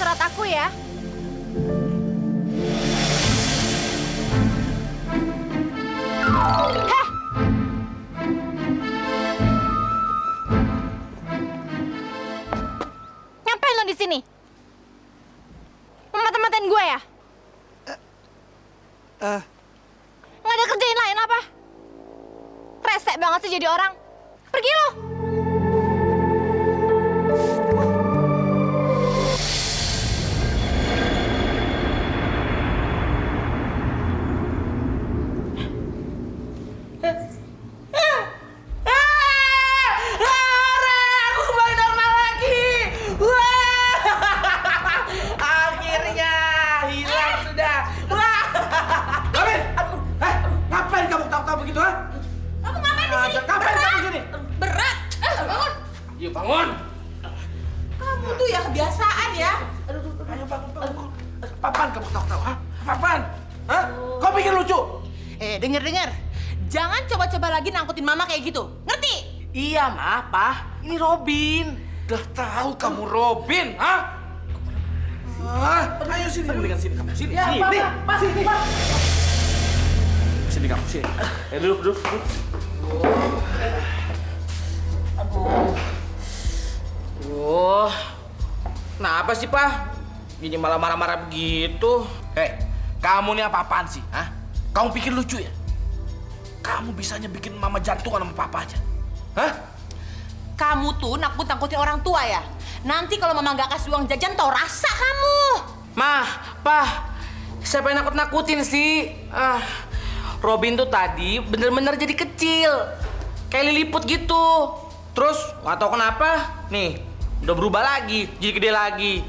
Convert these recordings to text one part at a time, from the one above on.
serat aku ya. Heh! Ngapain lo di sini? Memata-matain gue ya? Nggak ada kerjain lain apa? Resek banget sih jadi orang. Pergi lo! Aku kembali normal lagi. Wah, akhirnya hilang sudah. Wah, Robin! Ngapain kamu tahu-tahu begitu, ha? Kamu ngapain di sini? Ngapain kamu di sini? Berat! Bangun! yuk bangun. Kamu tuh ya kebiasaan ya. Ayo bangun. Papan kamu tahu-tahu, ha? Papan? Hah? Kau pikir lucu? Denger. Jangan coba-coba lagi nangkutin mama kayak gitu. Ngerti? Iya, Ma, Pa. Ini Robin. Udah tahu kamu Robin, ha? Ayo sini, sini kamu. Sini, Ya, sini. Pa, sini. Sini kamu, sini. Duduk. Kenapa sih, Pa? Gini malah marah-marah begitu. Kamu nih apa-apaan sih, ha? Kamu pikir lucu ya? Kamu bisanya bikin mama jantungan sama papa aja. Hah? Kamu tuh nakut-nakutin orang tua ya. Nanti kalau mama gak kasih uang jajan tau rasa kamu. Ma, Pa, siapa yang nakut-nakutin sih? Robin tuh tadi bener-bener jadi kecil. Kayak liliput gitu. Terus, nggak tahu kenapa, nih, udah berubah lagi, jadi gede lagi.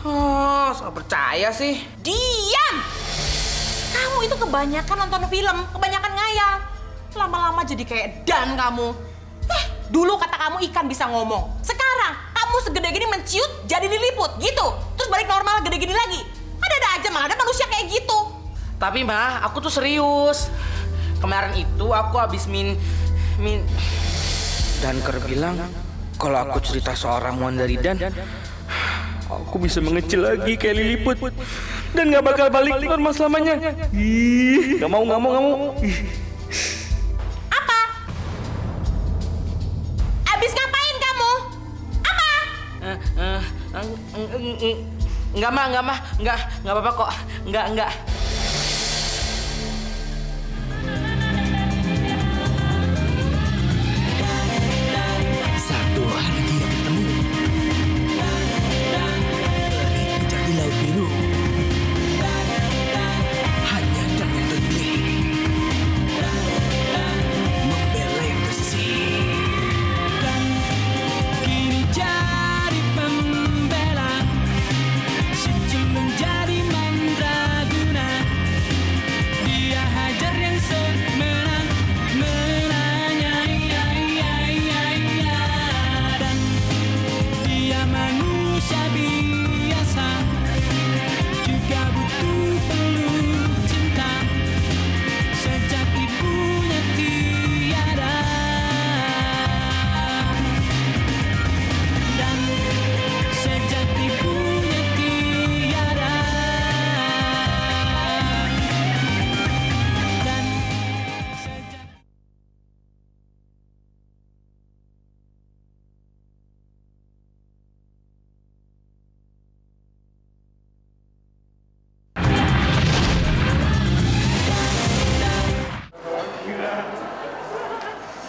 Nggak percaya sih. Diam! Kamu itu kebanyakan nonton film, kebanyakan ngayal. Lama-lama jadi kayak Dan kamu. Dulu kata kamu ikan bisa ngomong. Sekarang kamu segede gini menciut jadi liliput gitu. Terus balik normal gede gini lagi. Ada-ada aja malah ada manusia kayak gitu. Tapi Ma, aku tuh serius. Kemarin itu aku habis Danker bilang kalau aku cerita soal ramuan dari Dan, aku bisa mengecil lagi kayak liliput dan nggak bakal balik normal selamanya. Ih, nggak mau. Apa? Abis ngapain kamu? Apa? Nggak apa-apa kok, nggak. Satu hari dia bertemu dari puncak di laut biru. Hanya dengan memilih membela yang bersih. Kini jadi pembela, si culun jadi mandraguna. Dia hajar yang semenang menanya dan dia manusia biasa juga butuh peluk cinta sejak ibunya tiada dan sejak ibunya tiada dan sejak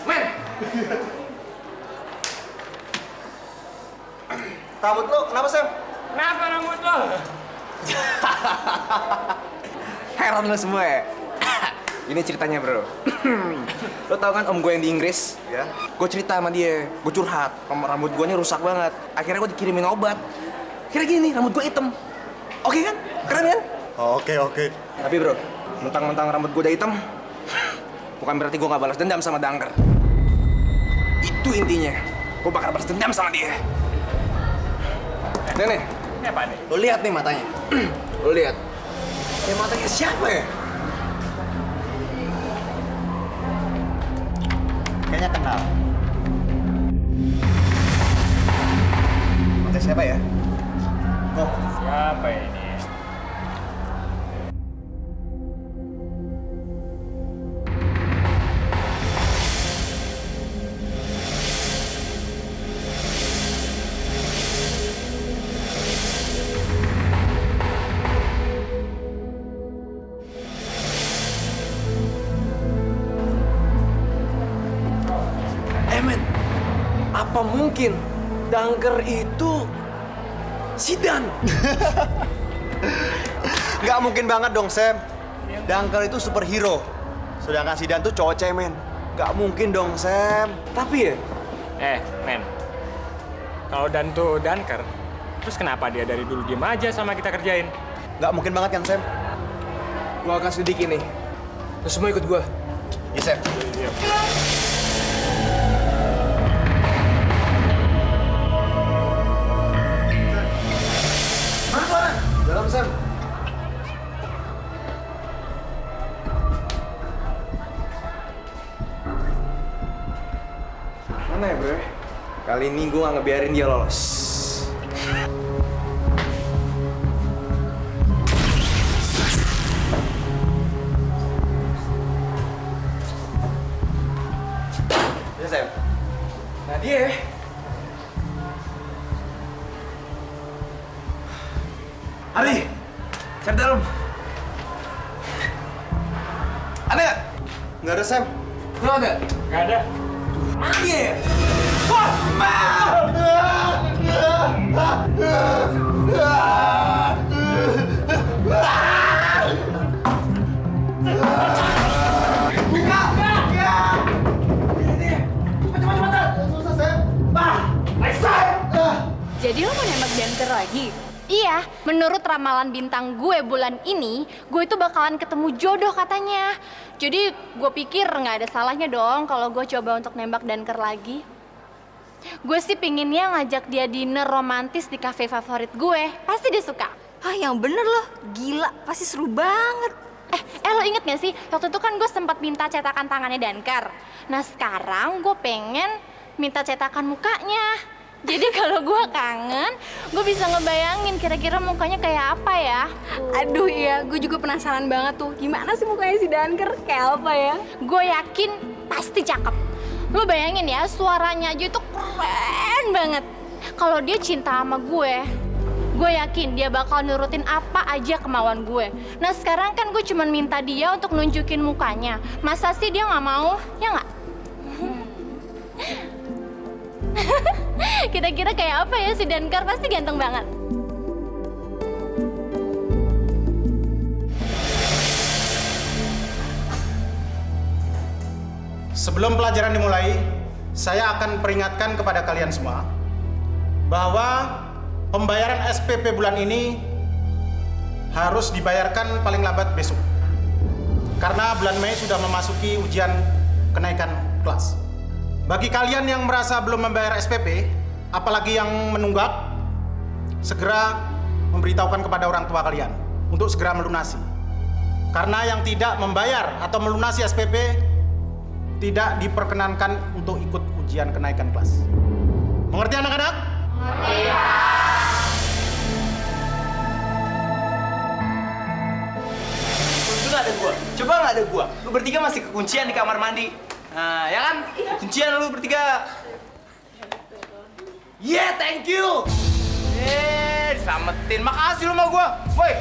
Men, Rambut lu kenapa, Sam? kenapa rambut lo? Heran lu semua ya? Ini ceritanya, bro. Lo tau kan om gue yang di Inggris? Ya. Gue cerita sama dia, gue curhat. Rambut gue ini rusak banget. Akhirnya gue dikirimin obat. Akhirnya gini, rambut gue hitam. Oke kan? Keren kan? Oke. Tapi bro, mentang-mentang rambut gue udah hitam, bukan berarti gue gak balas dendam sama Danker. Itu intinya. Gue bakal balas dendam sama dia. Nih. Ini apa nih? Lo lihat nih matanya. Lo lihat. Ya matanya siapa ya? Kayaknya kenal. Mata siapa ya? Kok? Siapa ini? Men, apa mungkin Dangker itu si Dan? Nggak mungkin banget dong, Sam. Dangkal itu superhero. Sedangkan si Dan tuh cowok cemen. Nggak mungkin dong, Sam. Tapi ya, Men. Kalau Dan tuh Danker, terus kenapa dia dari dulu diem aja sama kita kerjain? Nggak mungkin banget kan, Sam? gua akan selidiki nih. Lu semua ikut gua. Iya, Sam. Mana? Dalam, Sam. Mana ya, bro? Kali ini gua nggak ngebiarin dia lolos. Iya, Sam. Nah dia. Ari, cari dalam. Ada nggak? Nggak ada, Sam. Lu ada? Gak ada. Iya. Jadi lo mau nembak Danker lagi? Iya, menurut ramalan bintang gue bulan ini, gue itu bakalan ketemu jodoh katanya. Jadi gue pikir nggak ada salahnya dong kalau gue coba untuk nembak Danker lagi. Gue sih pinginnya ngajak dia dinner romantis di cafe favorit gue. Pasti dia suka. Ah, yang bener loh. Gila, pasti seru banget. Lo inget gak sih? Waktu itu kan gue sempat minta cetakan tangannya Danker. Nah sekarang gue pengen minta cetakan mukanya. Jadi kalau gue kangen, gue bisa ngebayangin kira-kira mukanya kayak apa ya. Aduh iya, gue juga penasaran banget tuh. Gimana sih mukanya si Danker? Kayak apa ya? Gue yakin pasti cakep. Lo bayangin ya, suaranya aja itu keren banget. Kalau dia cinta sama gue yakin dia bakal nurutin apa aja kemauan gue. Nah sekarang kan gue cuma minta dia untuk nunjukin mukanya. Masa sih dia nggak mau? Ya nggak? Kira-kira kayak apa ya si Danker? Pasti ganteng banget. Sebelum pelajaran dimulai, saya akan peringatkan kepada kalian semua bahwa pembayaran SPP bulan ini harus dibayarkan paling lambat besok. Karena bulan Mei sudah memasuki ujian kenaikan kelas. Bagi kalian yang merasa belum membayar SPP, apalagi yang menunggak, segera memberitahukan kepada orang tua kalian untuk segera melunasi. Karena yang tidak membayar atau melunasi SPP tidak diperkenankan untuk ikut ujian kenaikan kelas. Mengerti anak-anak? Mengerti. Untung nggak ada gua. Coba nggak ada gua. Lu bertiga masih kekuncian di kamar mandi. Nah, ya kan? Kuncian lu bertiga. Yeah, thank you. Diselamatin. Makasih lu sama gua. Woi.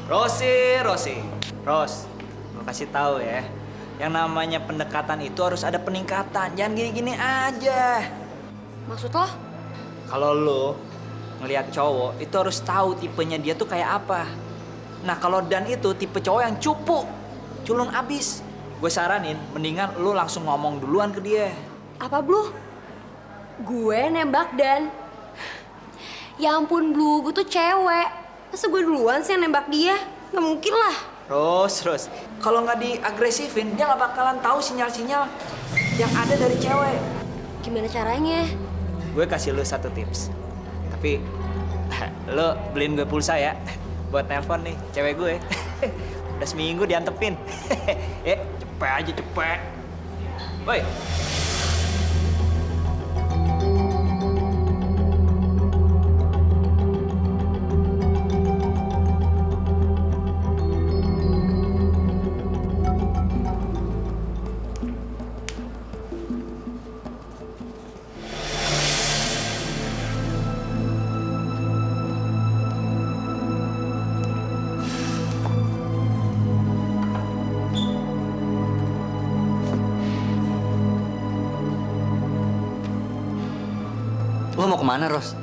Rose, Ros, gue kasih tahu ya, yang namanya pendekatan itu harus ada peningkatan, jangan gini-gini aja. Maksud lo? Kalau lo ngelihat cowok, itu harus tahu tipenya dia tuh kayak apa. Nah kalau Dan itu tipe cowok yang cupu, culun abis. Gue saranin, mendingan lo langsung ngomong duluan ke dia. Apa, Blue? Gue nembak Dan. Ya ampun, Blue, gue tuh cewek. Masa gue duluan sih yang nembak dia? Nggak mungkin lah. Ros, kalau nggak diagresifin, dia nggak bakalan tahu sinyal-sinyal yang ada dari cewek. Gimana caranya? Gue kasih lo satu tips. Tapi lo beliin gue pulsa ya buat nelpon nih cewek gue. Udah seminggu diantepin. Cepet aja cepet. Woi, Lo mau kemana, Ros?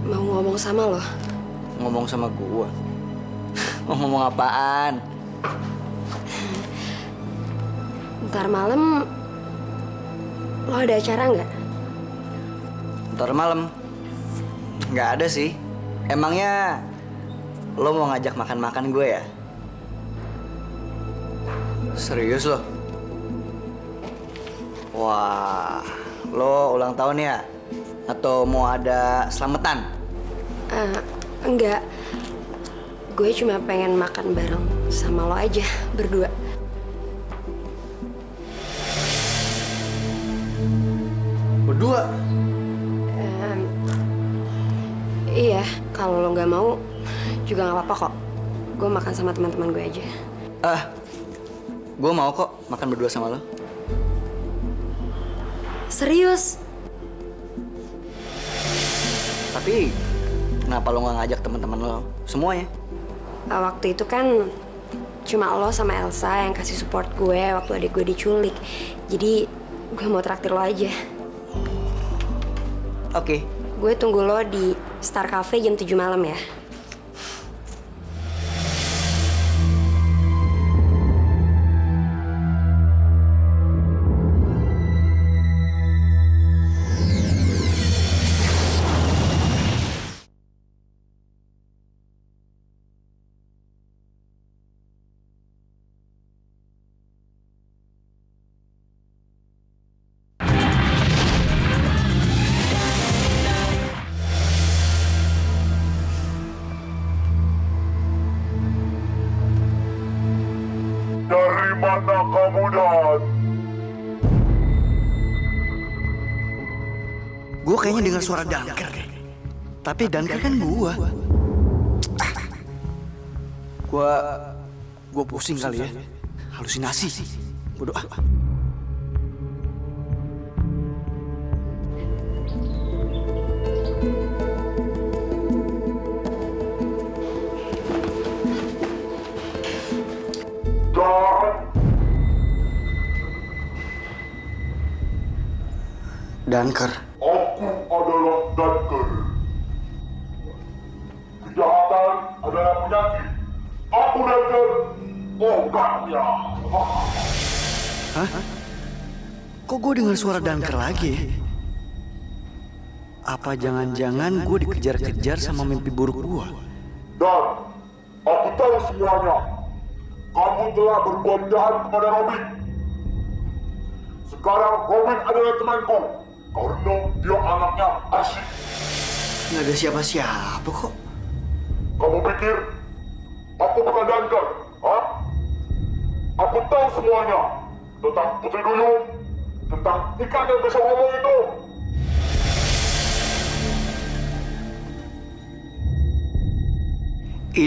Mau ngomong sama lo. Ngomong sama gua. Mau ngomong apaan? Ntar malam lo ada acara nggak? Ntar malam? Nggak ada sih. Emangnya lo mau ngajak makan-makan gue ya? Serius lo? Wah, lo ulang tahun ya? Atau mau ada selamatan? Enggak. Gue cuma pengen makan bareng sama lo aja, berdua. Berdua? Iya, kalau lo nggak mau juga nggak apa-apa kok. Gue makan sama teman-teman gue aja. Gue mau kok makan berdua sama lo. Serius? Tapi kenapa lo nggak ngajak teman-teman lo semuanya? Waktu itu kan cuma lo sama Elsa yang kasih support gue waktu adik gue diculik. Jadi gue mau traktir lo aja. Oke. Gue tunggu lo di Star Cafe jam 7 malam ya. Dari mana kamu, Dan? Gue kayaknya dengar suara Dunker deh. Tapi Dunker kan gua. Gua pusing kali ya. Halusinasi. Bodoh ah. Dunker. Aku adalah Dunker. Kejahatan adalah penyakit. Aku Dunker, obatnya. Hah? Kok gue dengar suara Dunker lagi? Apa jangan-jangan gue dikejar-kejar sama mimpi buruk gue? Dan aku tahu semuanya. Kamu telah berbuat jahat kepada Robin. Sekarang Robin adalah temanku. Karena dia anaknya asyik. Nggak ada siapa-siapa kok. Kamu pikir aku bukan Dunker? Hah? Aku tahu semuanya. Tentang Putri Duyung. Tentang ikan yang bisa ngomong itu.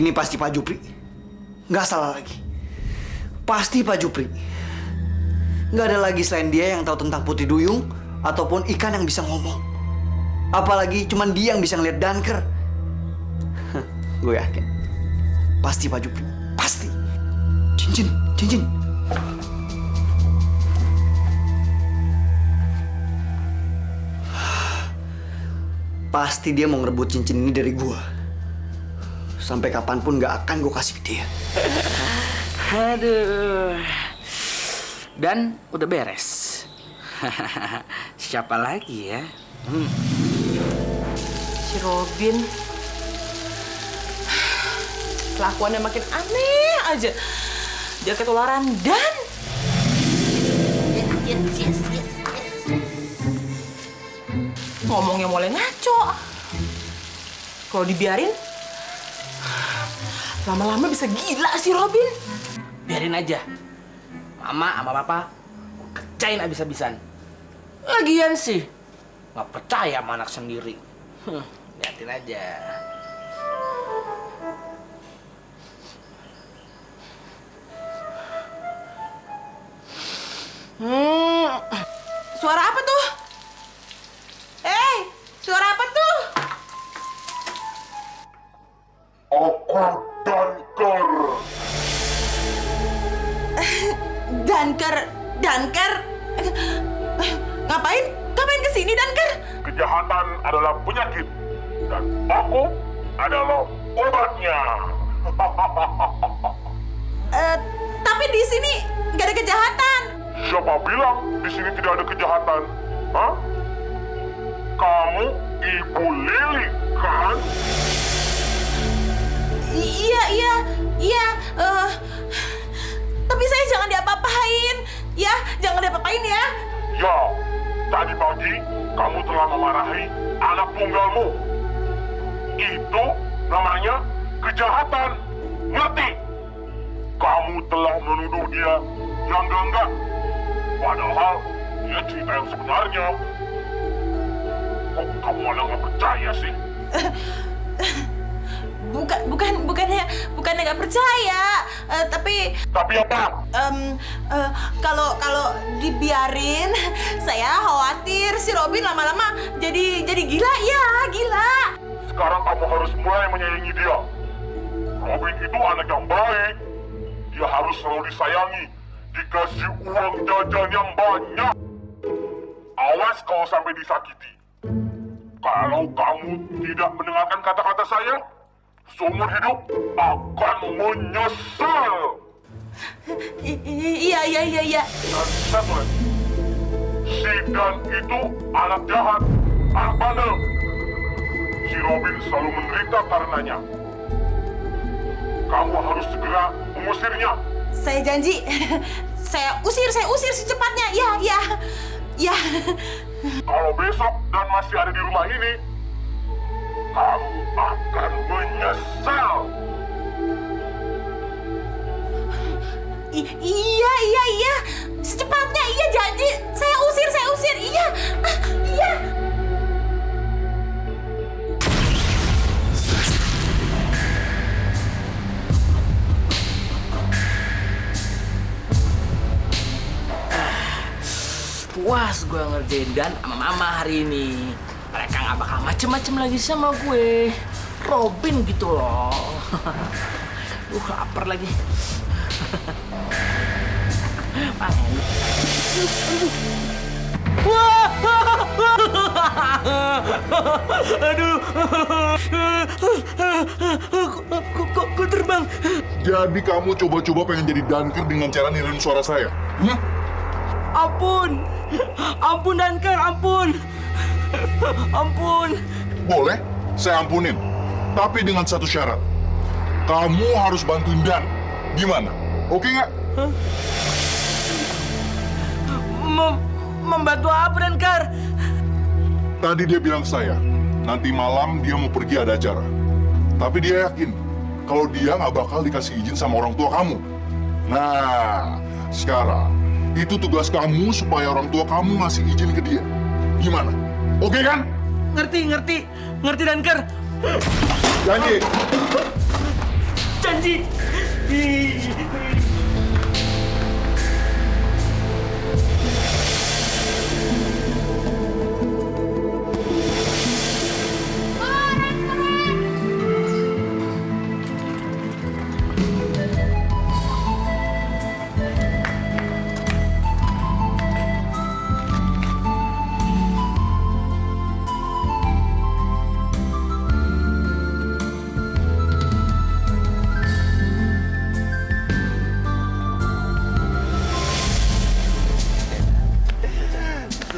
Ini pasti Pak Jupri. Nggak salah lagi. Pasti Pak Jupri. Nggak ada lagi selain dia yang tahu tentang Putri Duyung ataupun ikan yang bisa ngomong. Apalagi cuman dia yang bisa ngeliat Dunker. Gue yakin. Pasti Pak Jupri. Pasti. Cincin. Pasti dia mau ngerebut cincin ini dari gue. Sampai kapanpun nggak akan gue kasih ke dia. Aduh. Dan udah beres. Siapa lagi ya? Si Robin. Kelakuannya makin aneh aja. Dia ketularan Dan. Yes. Ngomongnya mulai ngaco. Kalau dibiarin, lama-lama bisa gila si Robin. Biarin aja. Mama sama papa kerjain abis-abisan. Lagian sih nggak percaya sama anak sendiri. Liatin aja. Suara apa tuh? Suara apa tuh? Aku Dunker. Danker. Ngapain kesini, Danker? Kejahatan adalah penyakit dan aku adalah obatnya. Tapi di sini nggak ada kejahatan. Siapa bilang di sini tidak ada kejahatan? Hah? Kamu Ibu Lili, kan? Iya. Tapi saya jangan diapa-apain. Ya, jangan diapa-apain ya. Ya, tadi pagi kamu telah memarahi anak tunggalmu. Itu namanya kejahatan. Ngerti? Kamu telah menuduh dia yang enggak. Padahal dia cerita yang sebenarnya. Kok kamu malah nggak percaya sih? Bukannya nggak percaya, tapi apa? Kalau dibiarin, saya khawatir si Robin lama-lama jadi gila ya, gila. Sekarang kamu harus mulai menyayangi dia. Robin itu anak yang baik. Dia harus selalu disayangi, dikasih uang jajan yang banyak. Awas kalau sampai disakiti. Kalau kamu tidak mendengarkan kata-kata saya, seumur hidup akan menyesal. Iya. Dan satu lagi, si Dan itu anak jahat, anak bandel. Si Robin selalu menderita karenanya. Kamu harus segera mengusirnya. Saya janji, saya usir secepatnya. Ya. Kalau besok Dan masih ada di rumah ini, kamu akan menyesal. Iya. Secepatnya, iya janji. Saya usir. Iya. Puas gue ngerjain Dan sama Mama hari ini. Mereka nggak bakal macem-macem lagi sama gue. Robin gitu loh. Lapar lagi. Pengen. Aduh. Kok terbang? Jadi kamu coba-coba pengen jadi Danker dengan cara niruin suara saya? Ampun Danker, ampun. Boleh, saya ampunin. Tapi dengan satu syarat. Kamu harus bantuin Dan. Gimana? Oke nggak? Membantu apa, Danker? Tadi dia bilang ke saya, nanti malam dia mau pergi ada acara. Tapi dia yakin kalau dia nggak bakal dikasih izin sama orang tua kamu. Nah, sekarang itu tugas kamu supaya orang tua kamu ngasih izin ke dia. Gimana? Oke kan? Ngerti, Danker. Janji.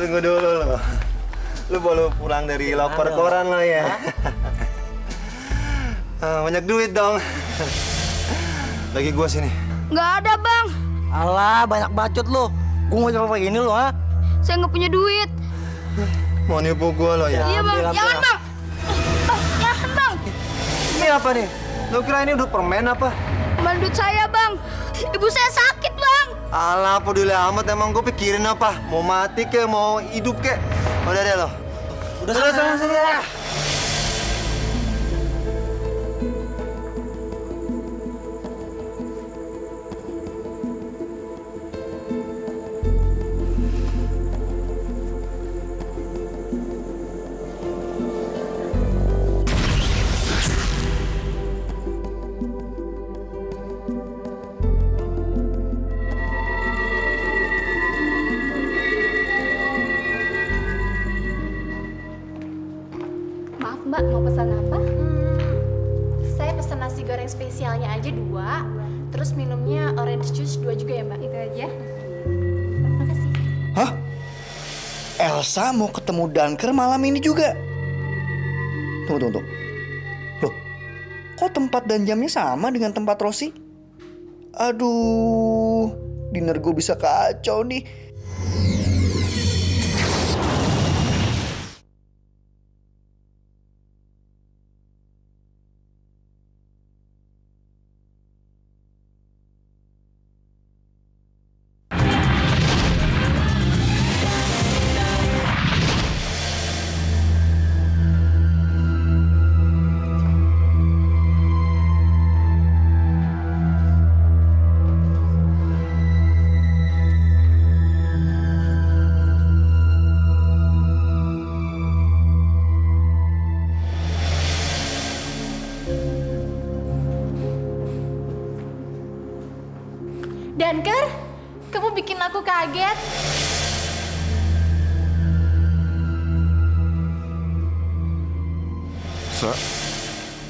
Tunggu dulu lo. Lu baru pulang dari lapor koran lo ya. Banyak duit dong. Lagi gua sini. Nggak ada, Bang. Alah, banyak bacot lo. Gua mau coba ini lo, ha? Saya nggak punya duit. Mau nipu gua lo ya? Iya, Bang. Jangan, Bang. Jangan, Bang. Ini apa nih? Lu kira ini udah permen apa? Kembali duit saya, Bang. Ibu saya sakit, Bang. Alah, peduli amat emang gue pikirin apa? Mau mati ke, mau hidup ke? Udah deh lo. Udah sana. aja 2, terus minumnya orange juice 2 juga ya, Mbak? Itu aja. Makasih. Hah? Elsa mau ketemu Danker malam ini juga? Tunggu. Loh, kok tempat dan jamnya sama dengan tempat Rosi? Aduh, dinner gue bisa kacau nih. Danker, kamu bikin aku kaget. Sa,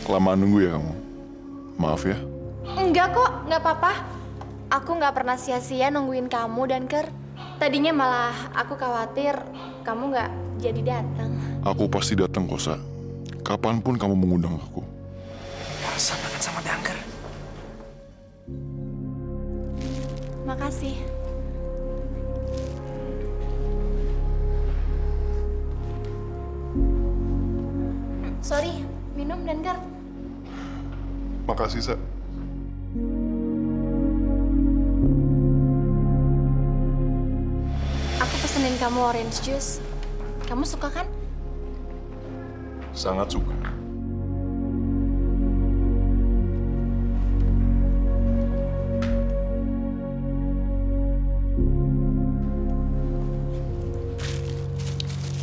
kelamaan nunggu ya kamu. Maaf ya. Enggak kok, nggak apa-apa. Aku nggak pernah sia-sia nungguin kamu, Danker. Tadinya malah aku khawatir kamu nggak jadi datang. Aku pasti datang kok, Sa. Kapanpun kamu mengundang aku. Elsa makan sama Danker. Makasih. Sorry, minum Danker. Makasih, Sa. Aku pesenin kamu orange juice. Kamu suka kan? Sangat suka.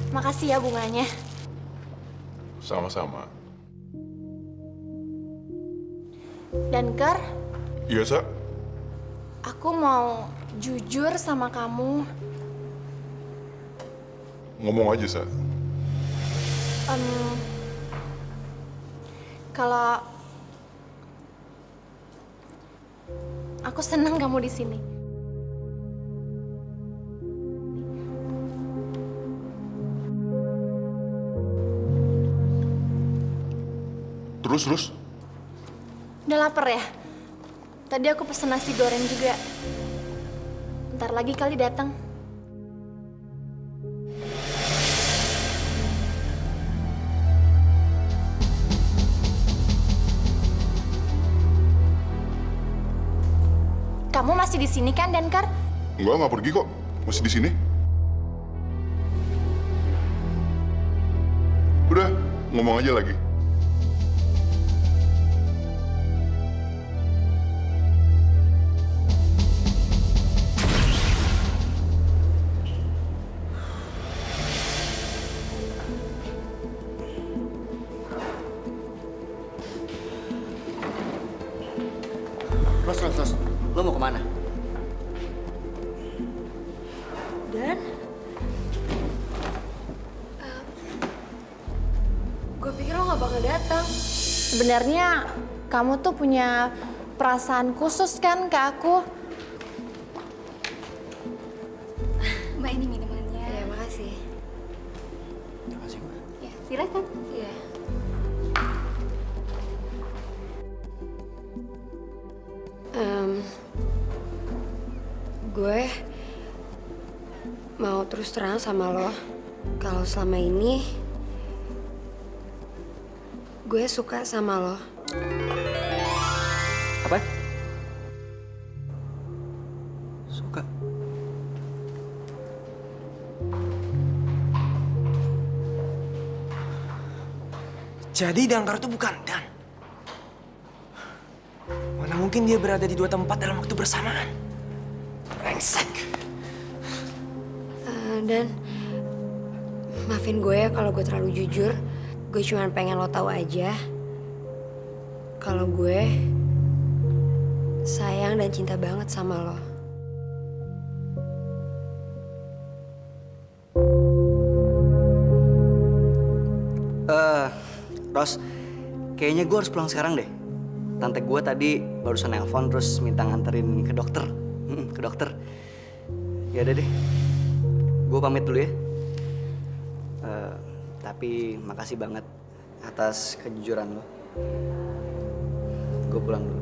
Makasih ya bunganya. Sama-sama. Danker, Iya, Sa. aku mau jujur sama kamu. Ngomong aja, Sa. Kalau aku senang kamu di sini. Terus? Udah lapar ya? Tadi aku pesen nasi goreng juga. Ntar lagi kali datang. Kamu masih di sini kan, Danker? Enggak pergi kok. Masih di sini. Udah, ngomong aja lagi. Ros, lo mau kemana? Dan gue pikir lo gak bakal datang. Sebenarnya kamu tuh punya perasaan khusus kan ke aku? Mbak, ini minumannya. Ya, makasih. Makasih, Mbak. Ya, silakan. Iya. Gue mau terus terang sama lo kalau selama ini gue suka sama lo. Apa? Suka? Jadi Danker itu bukan Dan. Mana mungkin dia berada di 2 tempat dalam waktu bersamaan? Brengsek. Dan maafin gue ya kalau gue terlalu jujur. Gue cuma pengen lo tahu aja kalau gue sayang dan cinta banget sama lo. Ros, kayaknya gue harus pulang sekarang deh. tante gue tadi barusan nelpon terus minta nganterin ke dokter. Ke dokter. Ya udah deh, gue pamit dulu ya. Tapi makasih banget atas kejujuran lo. Gue pulang dulu.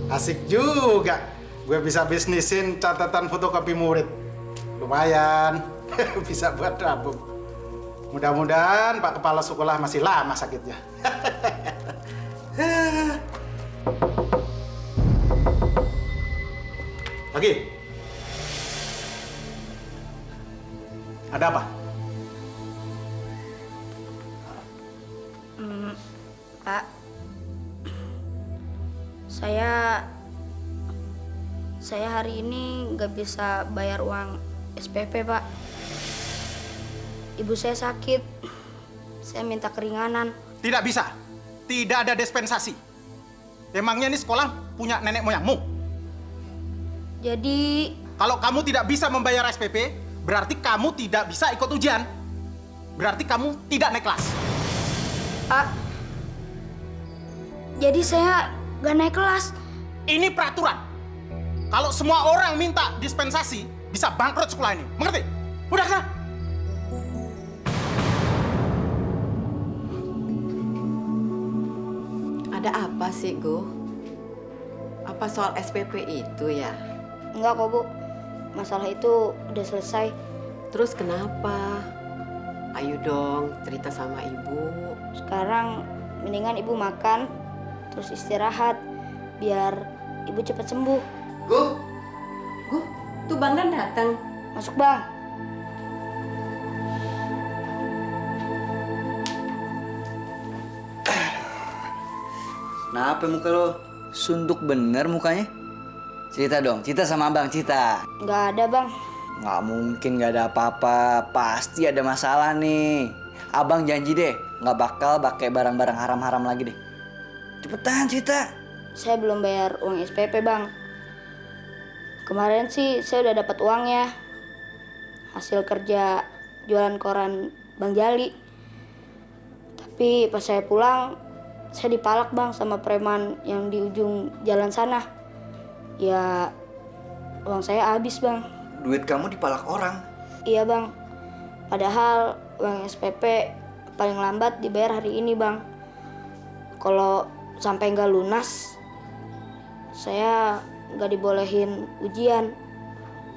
Asik juga. Gue bisa bisnisin catatan fotokopi murid. Lumayan. Bisa buat nabung. Mudah-mudahan Pak Kepala Sekolah masih lama sakitnya. Lagi. Ada apa? Pak, saya hari ini nggak bisa bayar uang SPP, Pak. Ibu saya sakit. Saya minta keringanan. Tidak bisa. Tidak ada dispensasi. Emangnya ini sekolah punya nenek moyangmu? Jadi, Kalau kamu tidak bisa membayar SPP, berarti kamu tidak bisa ikut ujian. Berarti kamu tidak naik kelas. Pak, jadi saya nggak naik kelas. Ini peraturan. Kalau semua orang minta dispensasi, bisa bangkrut sekolah ini. Mengerti? Udah sana. Ada apa sih, Gu? Apa soal SPP itu ya? Enggak kok, Bu. Masalah itu udah selesai. Terus kenapa? Ayo dong, cerita sama ibu. Sekarang mendingan ibu makan, terus istirahat, biar ibu cepat sembuh. Gu, Tuh Bang Dan datang. Masuk, Bang. kenapa muka lo? Sunduk bener mukanya. Cerita dong, cerita sama abang, cerita. Nggak ada, Bang. Nggak mungkin nggak ada apa-apa, pasti ada masalah nih. Abang janji deh, nggak bakal pakai barang-barang haram-haram lagi deh. Cepetan cerita. Saya belum bayar uang SPP, Bang. Kemarin sih saya udah dapat uangnya. Hasil kerja jualan koran Bang Jali. Tapi pas saya pulang, saya dipalak, Bang, sama preman yang di ujung jalan sana. Ya, uang saya habis, Bang. Duit kamu dipalak orang. Iya, Bang. Padahal uang SPP paling lambat dibayar hari ini, Bang. Kalau sampai nggak lunas, saya nggak dibolehin ujian.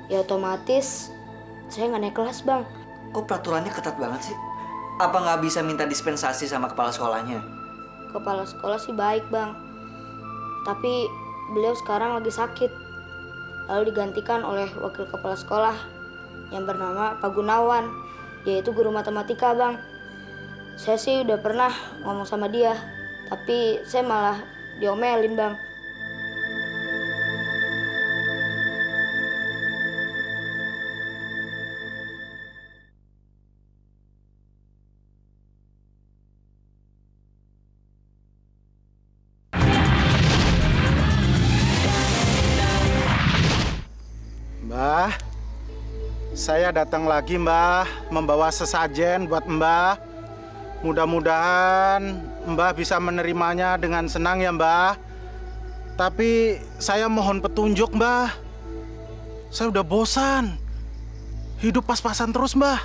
Ya otomatis saya nggak naik kelas, Bang. Kok peraturannya ketat banget sih? Apa nggak bisa minta dispensasi sama kepala sekolahnya? Kepala sekolah sih baik, Bang. Tapi beliau sekarang lagi sakit. Lalu digantikan oleh wakil kepala sekolah yang bernama Pak Gunawan. Dia itu guru matematika, Bang. Saya sih udah pernah ngomong sama dia, tapi saya malah diomelin, Bang. Mbah, saya datang lagi, Mbah, membawa sesajen buat Mbah. Mudah-mudahan Mbah bisa menerimanya dengan senang ya, Mbah. Tapi saya mohon petunjuk, Mbah. Saya udah bosan. Hidup pas-pasan terus, Mbah.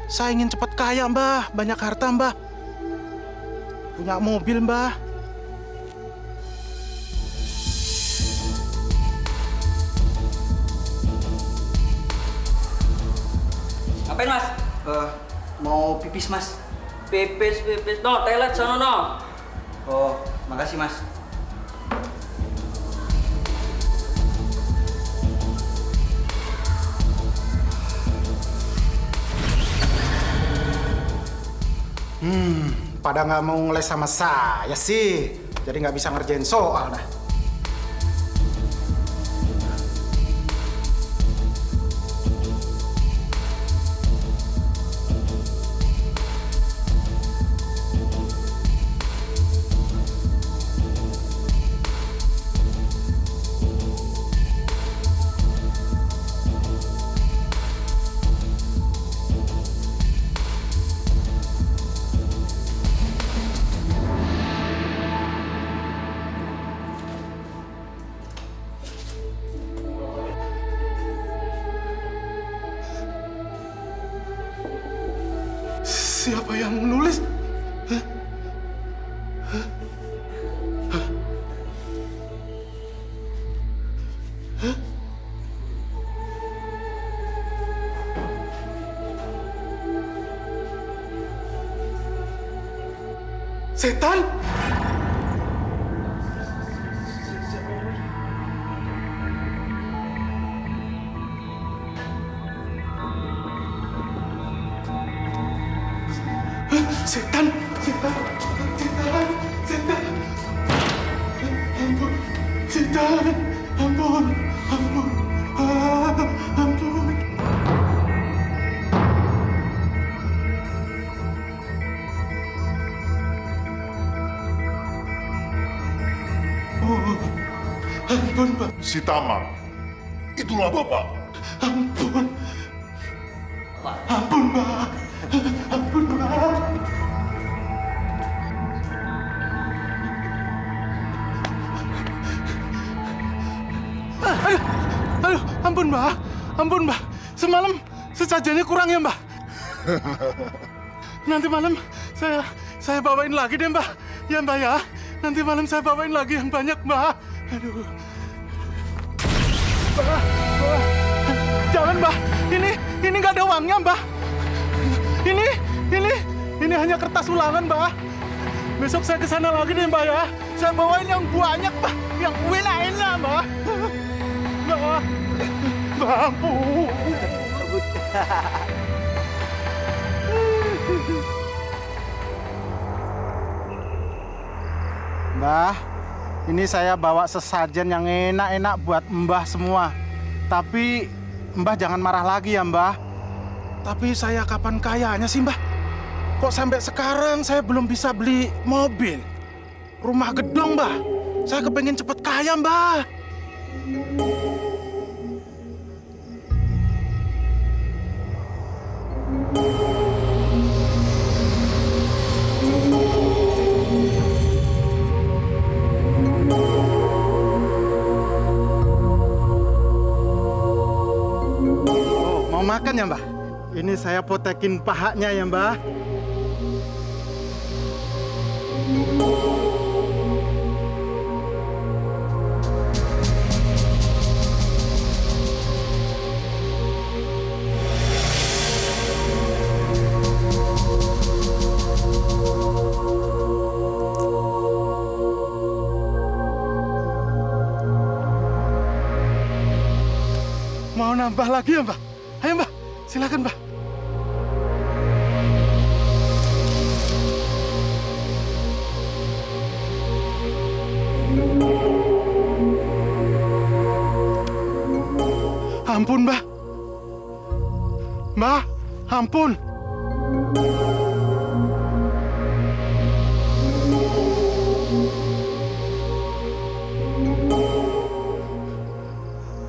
Saya ingin cepat kaya, Mbah. Banyak harta, Mbah. Punya mobil, Mbah. Ngapain, Mas? Mau pipis, Mas. Pipis. No, toilet sono no. Oh, makasih, Mas. Pada nggak mau ngeles sama saya sih. Jadi nggak bisa ngerjain soal dah. Siapa yang menulis? Setan? Setan, setan, setan, setan. Ampun, setan, ampun, ampun, ampun. Oh, ampun, Pak. Si Taman, itulah Bapak. Ampun. Ampun, Pak. Ampun, Pak. Aduh, ampun, Mbak. Ampun, Mbak. Semalam sesajennya kurang ya, Mbak. Nanti malam saya bawain lagi deh, Mbak. Ya, Mbak ya. Nanti malam saya bawain lagi yang banyak, Mbak. Aduh. Mbak. Jangan, Mbak. Ini nggak ada uangnya, Mbak. Ini hanya kertas ulangan, Mbak. Besok saya ke sana lagi deh, Mbak ya. Saya bawain yang banyak, Mbak. Yang enak-enak, Mbak. Mbak. Mbak, ampun. Mbah, ini saya bawa sesajen yang enak-enak buat Mbah semua. Tapi Mbah jangan marah lagi ya, Mbah. Tapi saya kapan kayanya sih, Mbah? Kok sampai sekarang saya belum bisa beli mobil? Rumah gedung, Mbah. Saya kepengen cepet kaya, Mbah. Oh, mau makan ya, Mbah? Ini saya potekin pahanya ya, Mbah. Mau nambah lagi ya, Mbah? Ayo, Mbah. Silakan, Mbah. Ampun, Mbah. Mbah, ampun.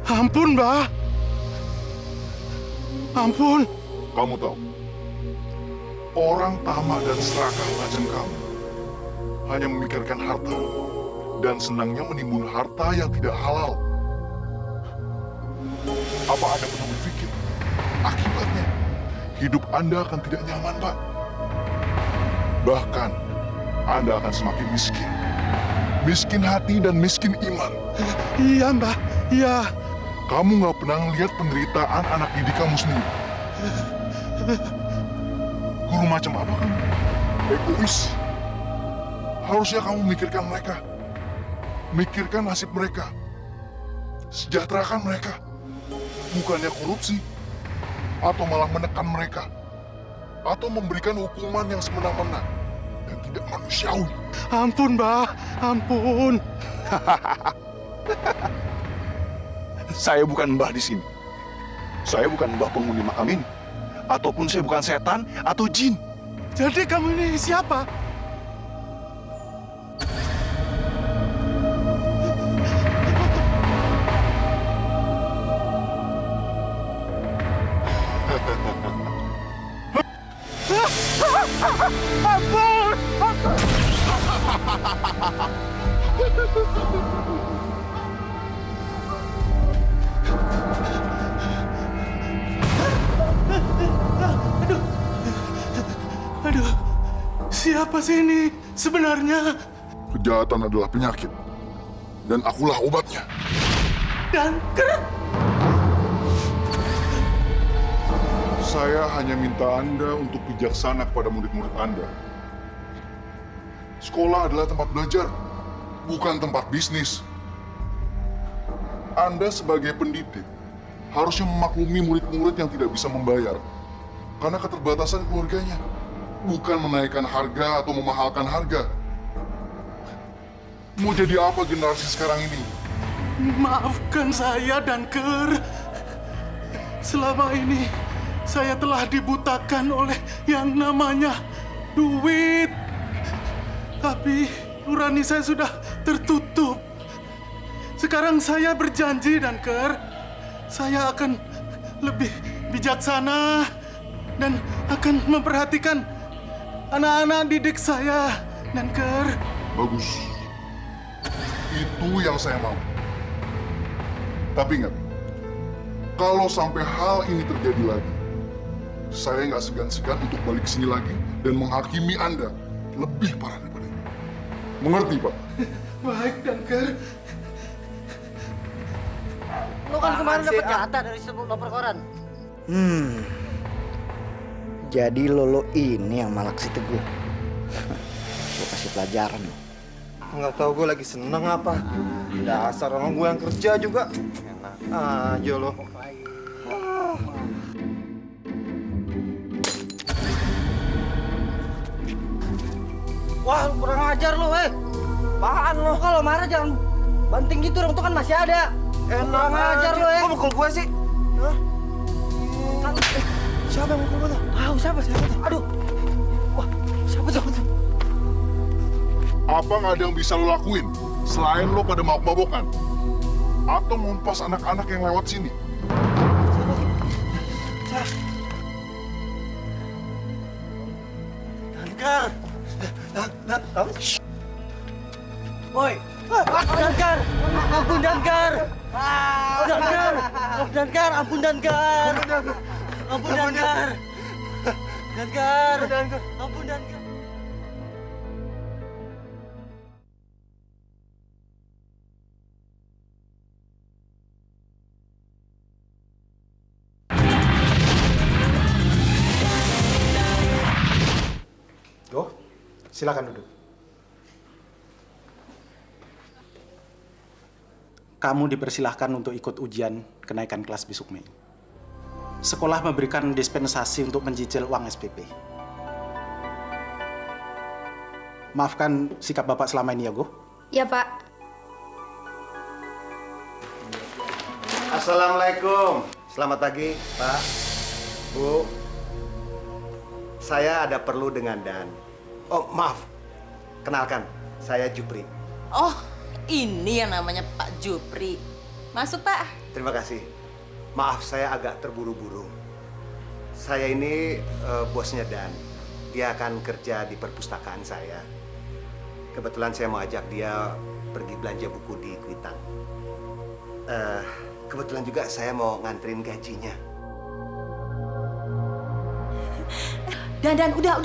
Ampun, Mbah. Ampun. Kamu tahu, orang tamak dan serakah macam kamu hanya memikirkan harta dan senangnya menimbun harta yang tidak halal. Apa Anda pernah berpikir akibatnya hidup Anda akan tidak nyaman, Pak? Bahkan Anda akan semakin miskin. Miskin hati dan miskin iman. Iya, Mbah. Iya. Kamu nggak pernah lihat penderitaan anak didik kamu sendiri. Guru macam apa kamu? Egois. Harusnya kamu memikirkan mereka. Mikirkan nasib mereka. Sejahterakan mereka. Bukannya korupsi. Atau malah menekan mereka. Atau memberikan hukuman yang semena-mena. Dan tidak manusiawi. Ampun, Mbah. Ampun. Saya bukan mbah di sini. Saya bukan mbah penghuni makam ini. Ataupun saya bukan setan atau jin. Jadi kamu ini siapa? Ampun! Aduh. Siapa sih ini sebenarnya? Kejahatan adalah penyakit. Dan akulah obatnya. Danker? Saya hanya minta Anda untuk bijaksana kepada murid-murid Anda. Sekolah adalah tempat belajar, bukan tempat bisnis. Anda sebagai pendidik harusnya memaklumi murid-murid yang tidak bisa membayar karena keterbatasan keluarganya, bukan menaikkan harga atau memahalkan harga. Mau jadi apa generasi sekarang ini? Maafkan saya, Danker. Selama ini saya telah dibutakan oleh yang namanya duit. Tapi nurani saya sudah tertutup. Sekarang saya berjanji, Danker, saya akan lebih bijaksana dan akan memperhatikan anak-anak didik saya, Danker. Bagus. Itu yang saya mau. Tapi ingat, kalau sampai hal ini terjadi lagi, saya nggak segan-segan untuk balik ke sini lagi dan menghakimi Anda lebih parah daripada ini. Mengerti, Pak? Baik, Danker. Lo kan kemarin dapat jatah dari lapor koran. Jadi lo ini yang malak si Teguh. Gue kasih pelajaran lo. Nggak tahu gue lagi seneng apa. Dasar orang gue yang kerja juga. Enak aja lo. Wah, kurang ajar lo, Apaan lo? Kalau marah jangan banting gitu dong, tuh kan masih ada. Kurang ajar lo, Kok mukul gue sih? Hah? Siapa yang mukul gue tuh? Tahu siapa tuh? Aduh. Wah, siapa tuh? Apa nggak ada yang bisa lo lakuin selain lo pada mabok-mabokan? Atau ngumpas anak-anak yang lewat sini? Danker. Woi, Danker. Ampun, Danker. Danker. Danker, ampun, Danker. Ampun, Danker. Danker. Ampun, Danker. Go, silakan duduk. Kamu dipersilahkan untuk ikut ujian kenaikan kelas besok Mei. Sekolah memberikan dispensasi untuk mencicil uang SPP. Maafkan sikap Bapak selama ini ya, Go. Ya, Pak. Assalamualaikum. Selamat pagi, Pak. Bu. Saya ada perlu dengan Dan. Oh, maaf. Kenalkan, saya Jupri. Oh, ini yang namanya Pak Jupri. Masuk, Pak. Terima kasih. Maaf, saya agak terburu-buru. Saya ini bosnya Dan. Dia akan kerja di perpustakaan saya. Kebetulan saya mau ajak dia pergi belanja buku di Kuitang. Kebetulan juga saya mau nganterin gajinya. Dan udah.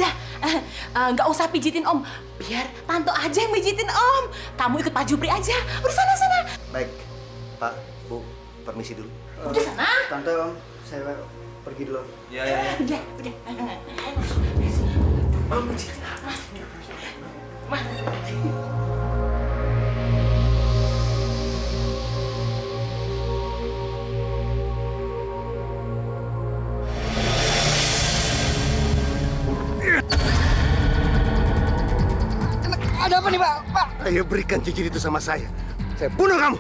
Nggak usah pijitin Om. Biar Tante aja yang pijitin Om. Kamu ikut Pak Jupri aja. Udah sana. Baik, Pak, Bu, permisi dulu. Udah sana. Tante, Om, saya pergi dulu. Udah. Ada apa nih, Pak? Ayo berikan cincin itu sama saya. Saya bunuh kamu.